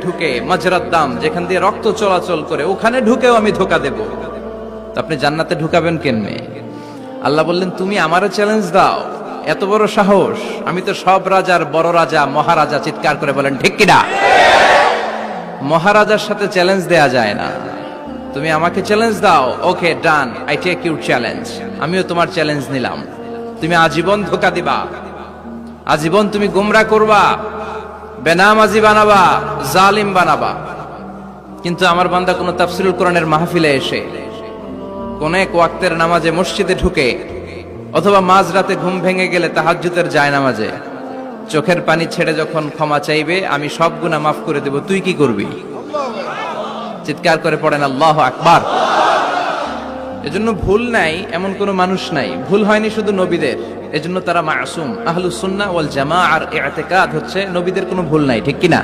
ঢুকে মাজরাত দাম, যেখান দিয়ে রক্ত চলাচল করে, ওখানে ঢুকেও আমি ধোকা দেব। তো আপনি জান্নাতে ঢুকাবেন কেমনে? আল্লাহ বললেন, তুমি আমারও চ্যালেঞ্জ দাও। এত বড় সাহস! আমি তো সব রাজার বড় রাজা, মহারাজা। চিৎকার করে বলেন ঠিক কিনা? মহারাজার সাথে চ্যালেঞ্জ দেয়া যায় না। তুমি আমাকে চ্যালেঞ্জ দাও, ওকে ডান, আই টেক ইউর চ্যালেঞ্জ। আমিও তোমার চ্যালেঞ্জ নিলাম। তুমি আজীবন ধোকা দিবা, আজীবন তুমি গোমরা করবা, বেনামাজি বানাবা, জালিম বানাবা। কিন্তু আমার বান্দা কোন তাফসীরুল কোরআনের মাহফিলে এসে, কোন এক ওয়াক্তের নামাজে মসজিদে ঢুকে, অথবা মাঝরাতে ঘুম ভেঙে গেলে তাহাজ্জুদের জায়নামাজে চোখের পানি ছেড়ে যখন ক্ষমা চাইবে, আমি সব গুনাহ মাফ করে দেব, তুই কি করবি? চিৎকার করে পড়েন আল্লাহু আকবার। এজন্য ভুল নাই এমন কোন মানুষ নাই। ভুল হয়নি শুধু নবীদের, এজন্য তারা মাসুম। আহলুস সুন্নাহ ওয়াল জামাআর ইতিকাদ হচ্ছে নবীদের কোনো ভুল নাই, ঠিক কিনা?